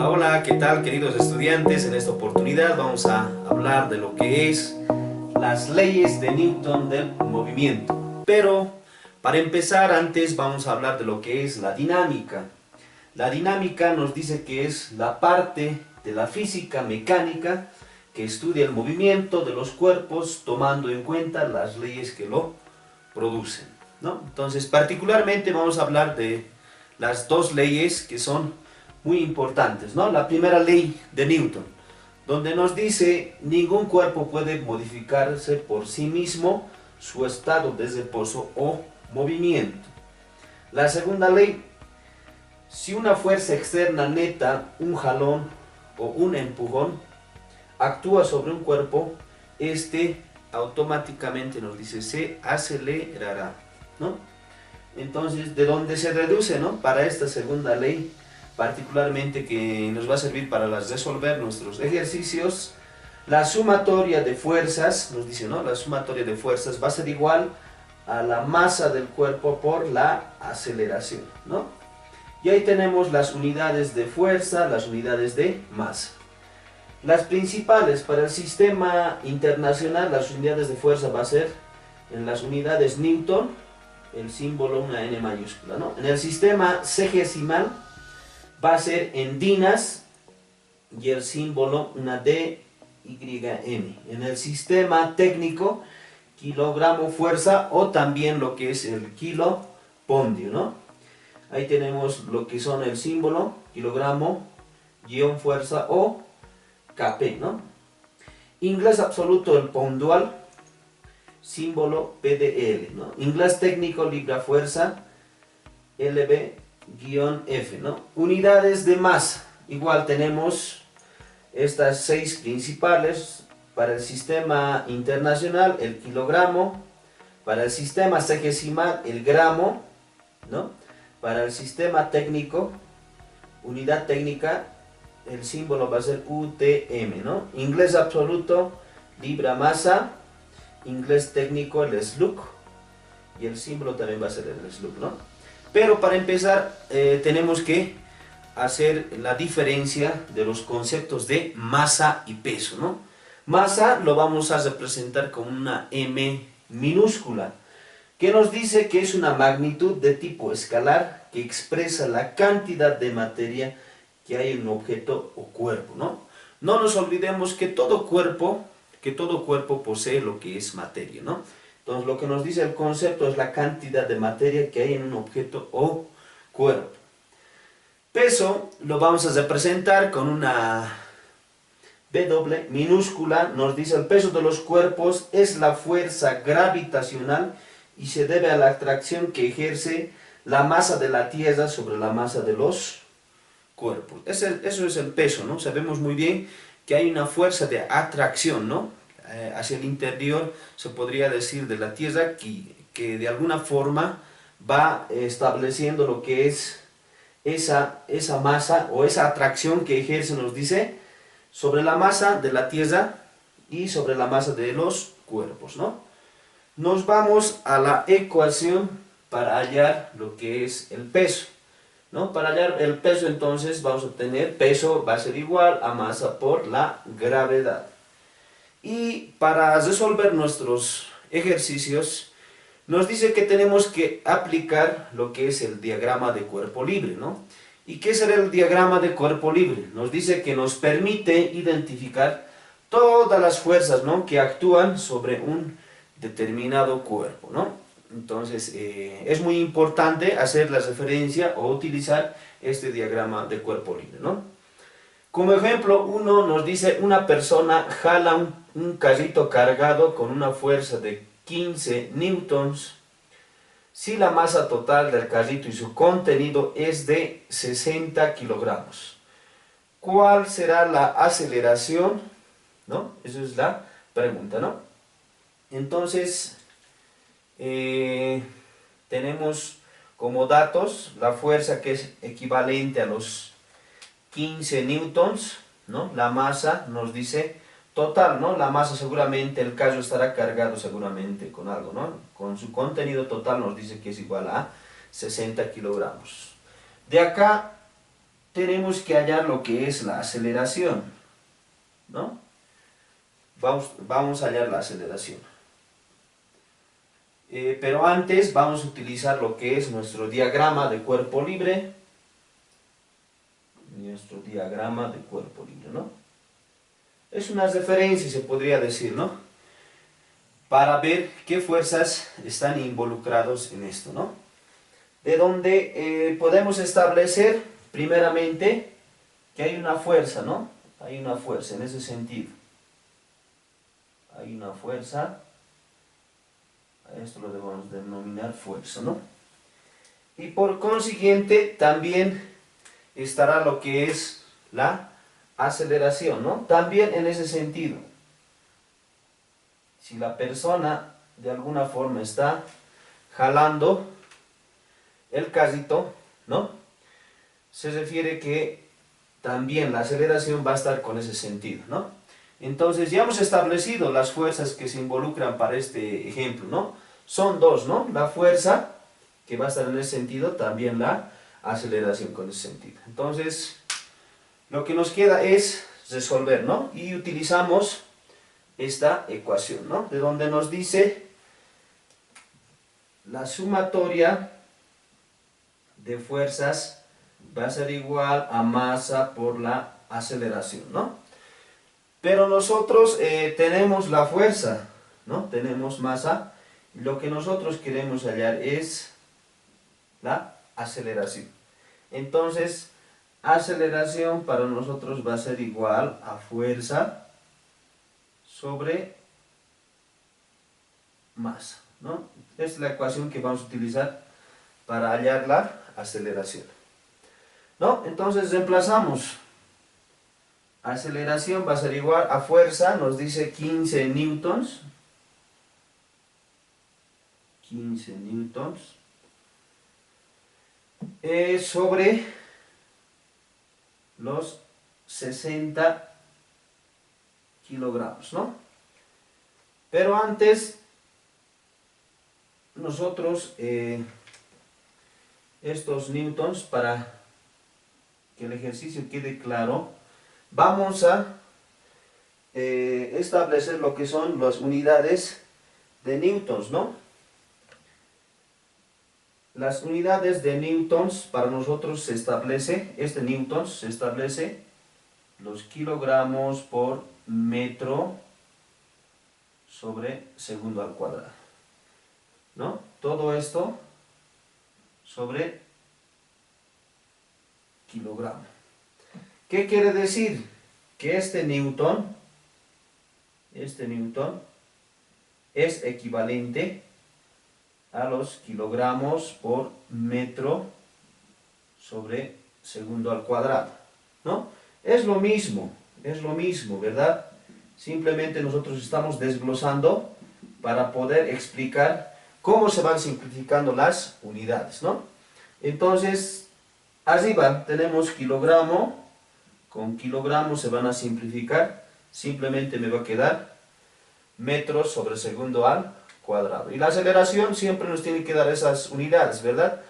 Hola, hola, ¿qué tal queridos estudiantes? En esta oportunidad vamos a hablar de lo que es las leyes de Newton del movimiento. Pero para empezar antes vamos a hablar de lo que es la dinámica. La dinámica nos dice que es la parte de la física mecánica que estudia el movimiento de los cuerpos tomando en cuenta las leyes que lo producen, ¿no? Entonces particularmente vamos a hablar de las dos leyes que son muy importantes, ¿no? La primera ley de Newton, donde nos dice ningún cuerpo puede modificarse por sí mismo su estado de reposo o movimiento. La segunda ley, si una fuerza externa neta, un jalón o un empujón, actúa sobre un cuerpo, este automáticamente nos dice se acelerará, ¿no? Entonces, ¿de dónde se reduce, no? Para esta segunda ley, particularmente que nos va a servir para resolver nuestros ejercicios, la sumatoria de fuerzas, nos dice, ¿no? La sumatoria de fuerzas va a ser igual a la masa del cuerpo por la aceleración, ¿no? Y ahí tenemos las unidades de fuerza, las unidades de masa. Las principales para el sistema internacional, las unidades de fuerza va a ser en las unidades Newton, el símbolo una N mayúscula, ¿no? En el sistema sexagesimal va a ser en dinas y el símbolo una DYN. En el sistema técnico, kilogramo fuerza o también lo que es el kilopondio, ¿no? Ahí tenemos lo que son el símbolo, kilogramo, guión fuerza o KP, ¿no? Inglés absoluto, el pondual, símbolo PDL, ¿no? Inglés técnico, libra fuerza, LB-F, ¿no? Unidades de masa, igual tenemos estas 6 principales. Para el sistema internacional, el kilogramo. Para el sistema sexagesimal, el gramo, ¿no? Para el sistema técnico, unidad técnica, el símbolo va a ser UTM, ¿no? Inglés absoluto, libra masa. Inglés técnico, el SLUC, y el símbolo también va a ser el SLUC, ¿no? Pero para empezar tenemos que hacer la diferencia de los conceptos de masa y peso, ¿no? Masa lo vamos a representar con una M minúscula, que nos dice que es una magnitud de tipo escalar que expresa la cantidad de materia que hay en un objeto o cuerpo, ¿no? No nos olvidemos que todo cuerpo posee lo que es materia, ¿no? Entonces lo que nos dice el concepto es la cantidad de materia que hay en un objeto o cuerpo. Peso lo vamos a representar con una W minúscula. Nos dice el peso de los cuerpos es la fuerza gravitacional y se debe a la atracción que ejerce la masa de la Tierra sobre la masa de los cuerpos. Eso es el peso, ¿no? Sabemos muy bien que hay una fuerza de atracción, ¿no? Hacia el interior, se podría decir, de la Tierra, que de alguna forma va estableciendo lo que es esa masa o esa atracción que ejerce, nos dice, sobre la masa de la Tierra y sobre la masa de los cuerpos, ¿no? Nos vamos a la ecuación para hallar lo que es el peso, ¿no? Para hallar el peso, entonces vamos a obtener peso va a ser igual a masa por la gravedad. Y para resolver nuestros ejercicios nos dice que tenemos que aplicar lo que es el diagrama de cuerpo libre, ¿no? ¿Y qué será el diagrama de cuerpo libre? Nos dice que nos permite identificar todas las fuerzas, ¿no?, que actúan sobre un determinado cuerpo, ¿no? Entonces es muy importante hacer la referencia o utilizar este diagrama de cuerpo libre, ¿no? Como ejemplo, uno nos dice una persona jala un carrito cargado con una fuerza de 15 newtons si la masa total del carrito y su contenido es de 60 kilogramos. ¿Cuál será la aceleración? ¿No? Esa es la pregunta, ¿no? Entonces tenemos como datos la fuerza que es equivalente a los 15 newtons, ¿no? La masa nos dice total, ¿no? La masa seguramente, el carro estará cargado seguramente con algo, ¿no? Con su contenido total nos dice que es igual a 60 kilogramos. De acá tenemos que hallar lo que es la aceleración, ¿no? Vamos a hallar la aceleración. Pero antes vamos a utilizar lo que es nuestro diagrama de cuerpo libre. Nuestro diagrama de cuerpo libre, ¿no? Es una referencia, se podría decir, ¿no? Para ver qué fuerzas están involucrados en esto, ¿no? De donde podemos establecer, primeramente, que hay una fuerza, ¿no? Hay una fuerza en ese sentido. Hay una fuerza. A esto lo debemos denominar fuerza, ¿no? Y por consiguiente, también estará lo que es la aceleración, ¿no? También en ese sentido. Si la persona de alguna forma está jalando el carrito, ¿no? Se refiere que también la aceleración va a estar con ese sentido, ¿no? Entonces ya hemos establecido las fuerzas que se involucran para este ejemplo, ¿no? Son dos, ¿no? La fuerza que va a estar en ese sentido, también la aceleración con ese sentido. Entonces, lo que nos queda es resolver, ¿no? Y utilizamos esta ecuación, ¿no? De donde nos dice la sumatoria de fuerzas va a ser igual a masa por la aceleración, ¿no? Pero nosotros tenemos la fuerza, ¿no? Tenemos masa. Lo que nosotros queremos hallar es la aceleración. Entonces, aceleración para nosotros va a ser igual a fuerza sobre masa, ¿no? Esta es la ecuación que vamos a utilizar para hallar la aceleración, ¿no? Entonces reemplazamos. Aceleración va a ser igual a fuerza, nos dice 15 newtons. 15 newtons. Sobre los 60 kilogramos, ¿no? Pero antes, nosotros, estos newtons, para que el ejercicio quede claro, vamos a establecer lo que son las unidades de newtons, ¿no? Las unidades de newtons para nosotros se establece, newtons se establece los kilogramos por metro sobre segundo al cuadrado, ¿no? Todo esto sobre kilogramo. ¿Qué quiere decir? Que este newton es equivalente a los kilogramos por metro sobre segundo al cuadrado, ¿no? Es lo mismo, ¿verdad? Simplemente nosotros estamos desglosando para poder explicar cómo se van simplificando las unidades, ¿no? Entonces, arriba tenemos kilogramo, con kilogramo se van a simplificar, simplemente me va a quedar metros sobre segundo al cuadrado. Y la aceleración siempre nos tiene que dar esas unidades, ¿verdad?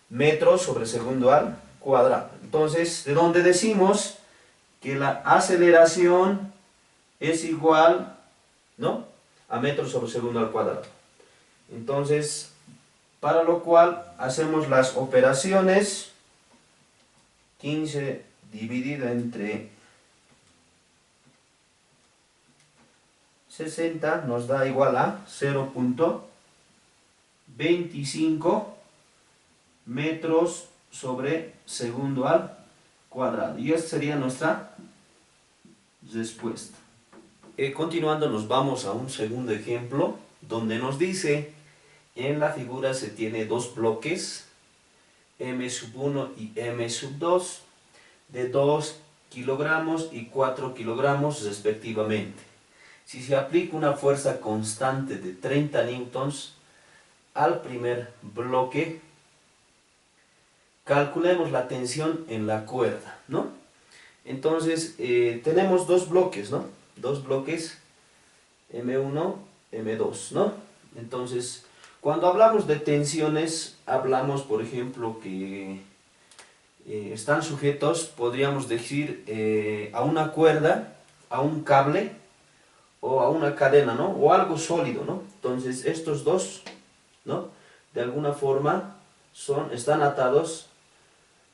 Metros sobre segundo al cuadrado. Entonces, de donde decimos que la aceleración es igual, ¿no?, a metros sobre segundo al cuadrado. Entonces, para lo cual hacemos las operaciones. 15 dividido entre 60 nos da igual a 0.25 metros sobre segundo al cuadrado. Y esta sería nuestra respuesta. Continuando, nos vamos a un segundo ejemplo donde nos dice, en la figura se tiene dos bloques, M1 y M2, de 2 kilogramos y 4 kilogramos respectivamente. Si se aplica una fuerza constante de 30 newtons al primer bloque, calculemos la tensión en la cuerda, ¿no? Entonces, tenemos dos bloques, ¿no? Dos bloques, M1, M2, ¿no? Entonces, cuando hablamos de tensiones, hablamos, por ejemplo, que están sujetos, podríamos decir, a una cuerda, a un cable o a una cadena, ¿no? O algo sólido, ¿no? Entonces estos dos, ¿no? De alguna forma están atados,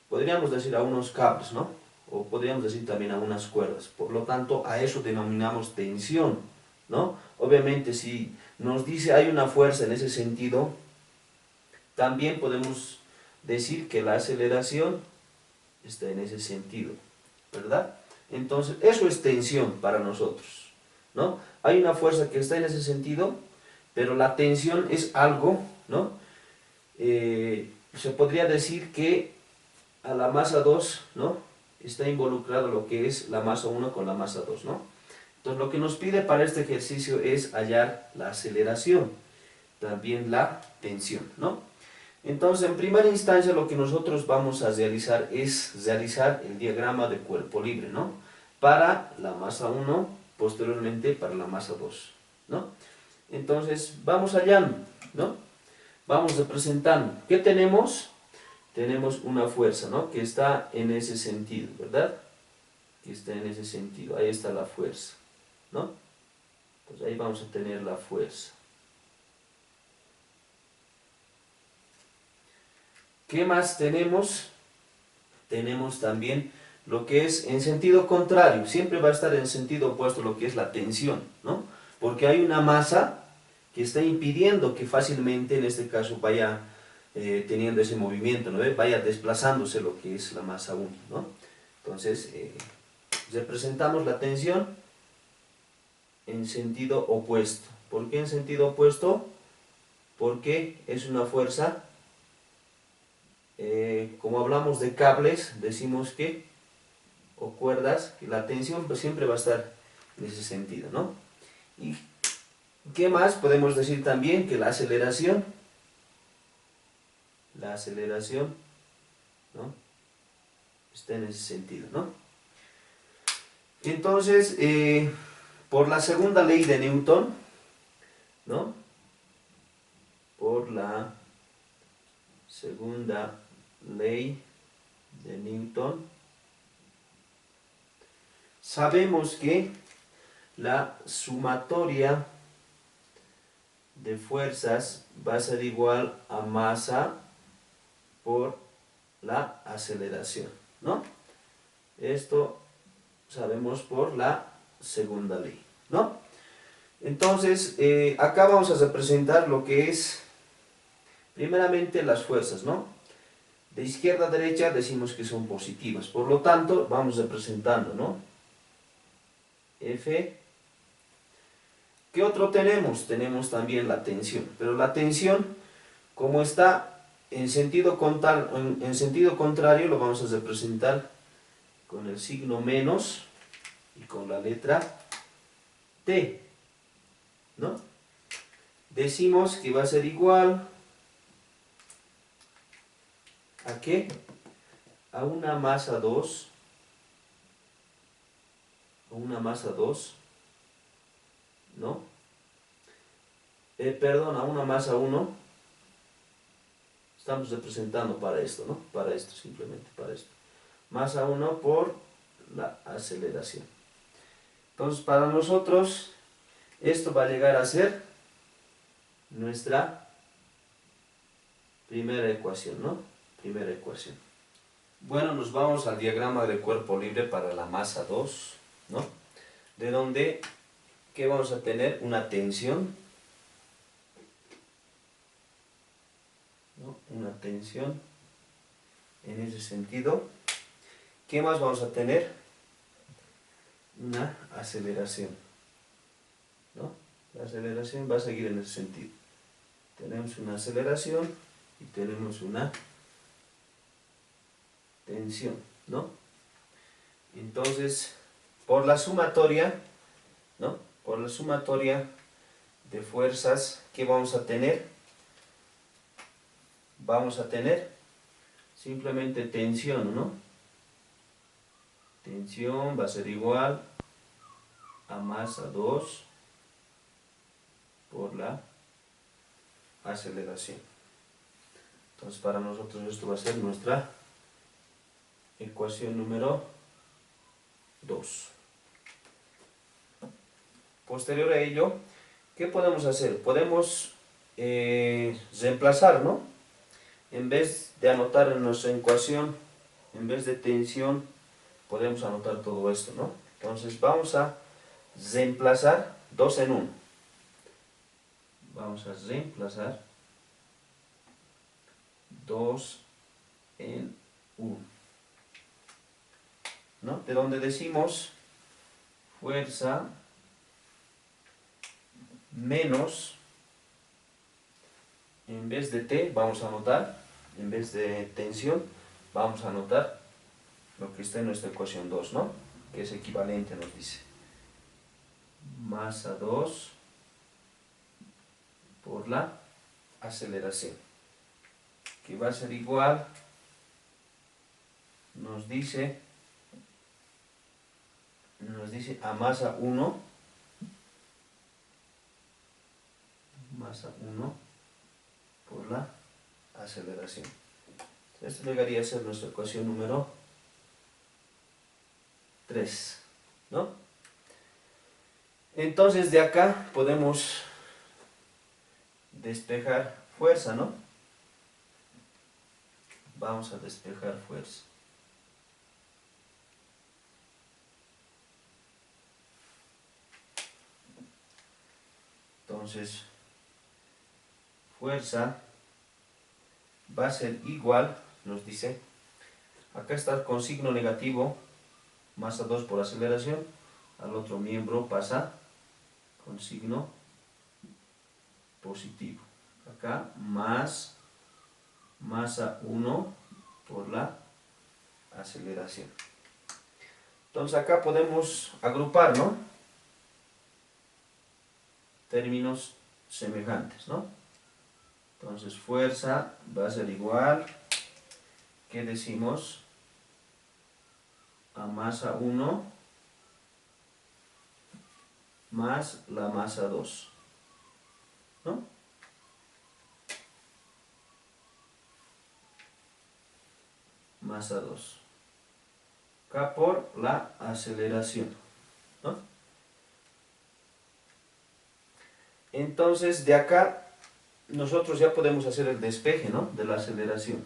podríamos decir, a unos cables, ¿no? O podríamos decir también a unas cuerdas. Por lo tanto, a eso denominamos tensión, ¿no? Obviamente, si nos dice hay una fuerza en ese sentido, también podemos decir que la aceleración está en ese sentido, ¿verdad? Entonces, eso es tensión para nosotros, ¿no? Hay una fuerza que está en ese sentido, pero la tensión es algo, ¿no? Se podría decir que a la masa 2, ¿no? Está involucrado lo que es la masa 1 con la masa 2, ¿no? Entonces, lo que nos pide para este ejercicio es hallar la aceleración, también la tensión, ¿no? Entonces, en primera instancia, lo que nosotros vamos a realizar es realizar el diagrama de cuerpo libre, ¿no? Para la masa 1, posteriormente para la masa 2, ¿no? Entonces, vamos hallando, ¿no? Vamos representando. ¿Qué tenemos? Tenemos una fuerza, ¿no? Que está en ese sentido, ¿verdad? Que está en ese sentido. Ahí está la fuerza, ¿no? Pues ahí vamos a tener la fuerza. ¿Qué más tenemos? Tenemos también lo que es en sentido contrario. Siempre va a estar en sentido opuesto lo que es la tensión, ¿no? Porque hay una masa que está impidiendo que fácilmente, en este caso, vaya teniendo ese movimiento, ¿no? Vaya desplazándose lo que es la masa 1, ¿no? Entonces, representamos la tensión en sentido opuesto. ¿Por qué en sentido opuesto? Porque es una fuerza, como hablamos de cables, decimos que, o cuerdas, que la tensión pues, siempre va a estar en ese sentido, ¿no? ¿Y qué más? Podemos decir también que la aceleración, ¿no? Está en ese sentido, ¿no? Entonces, por la segunda ley de Newton, ¿no? Por la segunda ley de Newton, sabemos que la sumatoria de fuerzas va a ser igual a masa por la aceleración, ¿no? Esto sabemos por la segunda ley, ¿no? Entonces, acá vamos a representar lo que es, primeramente, las fuerzas, ¿no? De izquierda a derecha decimos que son positivas, por lo tanto, vamos representando, ¿no? F. ¿Qué otro tenemos? Tenemos también la tensión, pero la tensión, como está en sentido contrario, lo vamos a representar con el signo menos y con la letra T, ¿no? Decimos que va a ser igual ¿a qué? A una masa 2, ¿no? Perdón, a una masa 1, estamos representando para esto, ¿no? Para esto, simplemente para esto. Masa 1 por la aceleración. Entonces, para nosotros, esto va a llegar a ser nuestra primera ecuación, ¿no? Primera ecuación. Bueno, nos vamos al diagrama de cuerpo libre para la masa 2, ¿no? De donde, ¿qué vamos a tener? Una tensión, ¿no? Una tensión en ese sentido. ¿Qué más vamos a tener? Una aceleración, ¿no? La aceleración va a seguir en ese sentido. Tenemos una aceleración y tenemos una tensión, ¿no? Entonces, por la sumatoria, ¿no? Por la sumatoria de fuerzas, ¿qué vamos a tener? Vamos a tener simplemente tensión, ¿no? Tensión va a ser igual a masa 2 por la aceleración. Entonces, para nosotros esto va a ser nuestra ecuación número 2. Posterior a ello, ¿qué podemos hacer? Podemos reemplazar, ¿no? En vez de anotar en nuestra ecuación, en vez de tensión, podemos anotar todo esto, ¿no? Entonces vamos a reemplazar 2 en 1. Vamos a reemplazar 2 en 1, ¿no? De donde decimos fuerza menos, en vez de T vamos a anotar, en vez de tensión, vamos a anotar lo que está en nuestra ecuación 2, ¿no? Que es equivalente, nos dice. Masa 2 por la aceleración, que va a ser igual, nos dice a masa 1, por la aceleración. Esto llegaría a ser nuestra ecuación número 3, ¿no? Entonces de acá podemos despejar fuerza, ¿no? Vamos a despejar fuerza. Entonces, fuerza va a ser igual, nos dice, acá está con signo negativo, masa 2 por aceleración, al otro miembro pasa con signo positivo. Acá más masa 1 por la aceleración. Entonces acá podemos agrupar, ¿no? Términos semejantes, ¿no? Entonces fuerza va a ser igual, ¿qué decimos? A masa 1 más la masa 2, ¿no? Masa 2. Acá por la aceleración, ¿no? Entonces de acá nosotros ya podemos hacer el despeje, ¿no? De la aceleración.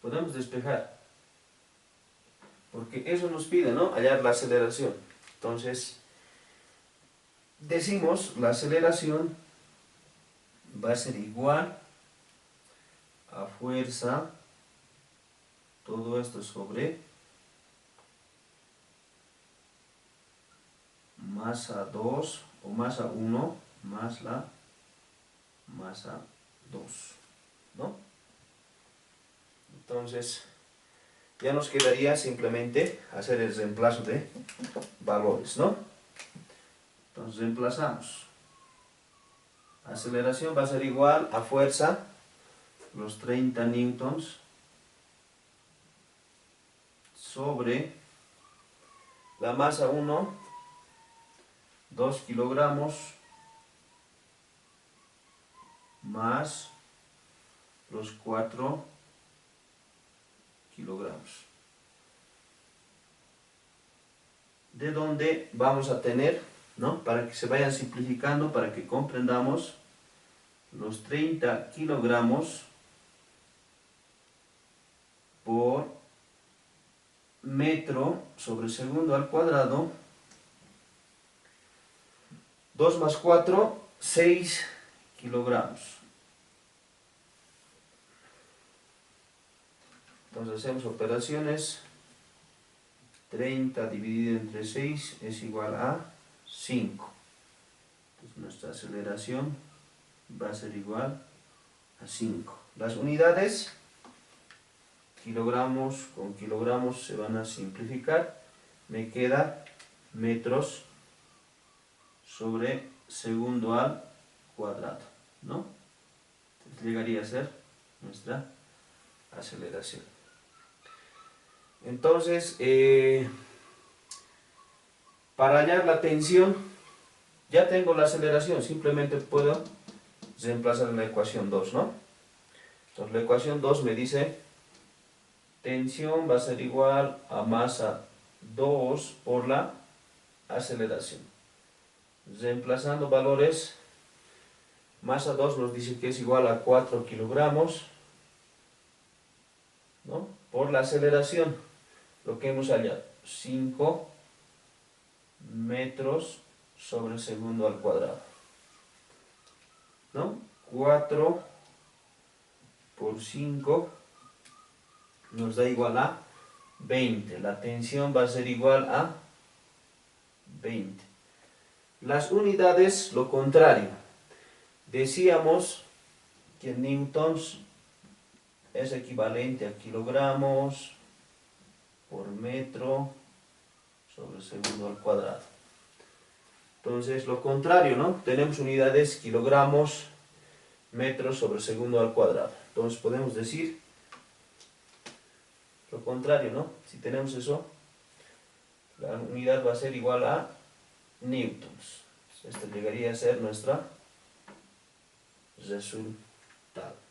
Podemos despejar, porque eso nos pide, ¿no? Hallar la aceleración. Entonces decimos la aceleración va a ser igual a fuerza, todo esto sobre masa 2 o masa 1 más la masa 2, ¿no? Entonces ya nos quedaría simplemente hacer el reemplazo de valores, ¿no? Entonces reemplazamos. Aceleración va a ser igual a fuerza, los 30 newtons, sobre la masa 1, 2 kilogramos, más los 4 kilogramos. De donde vamos a tener, ¿no? Para que se vayan simplificando, para que comprendamos, los 30 kilogramos por metro sobre segundo al cuadrado, 2 más 4, 6 kilogramos. Entonces hacemos operaciones, 30 dividido entre 6 es igual a 5. Entonces nuestra aceleración va a ser igual a 5. Las unidades, kilogramos con kilogramos se van a simplificar. Me queda metros sobre segundo al cuadrado, ¿no? Entonces llegaría a ser nuestra aceleración. Entonces, para hallar la tensión, ya tengo la aceleración, simplemente puedo reemplazar en la ecuación 2, ¿no? Entonces la ecuación 2 me dice tensión va a ser igual a masa 2 por la aceleración. Reemplazando valores, masa 2 nos dice que es igual a 4 kilogramos, ¿no? Por la aceleración, lo que hemos hallado, 5 metros sobre segundo al cuadrado, ¿no? 4 por 5 nos da igual a 20. La tensión va a ser igual a 20. Las unidades, lo contrario. Decíamos que en newtons es equivalente a kilogramos por metro sobre segundo al cuadrado. Entonces, lo contrario, ¿no? Tenemos unidades kilogramos, metros sobre segundo al cuadrado. Entonces, podemos decir lo contrario, ¿no? Si tenemos eso, la unidad va a ser igual a newtons. Esta llegaría a ser nuestra resultado.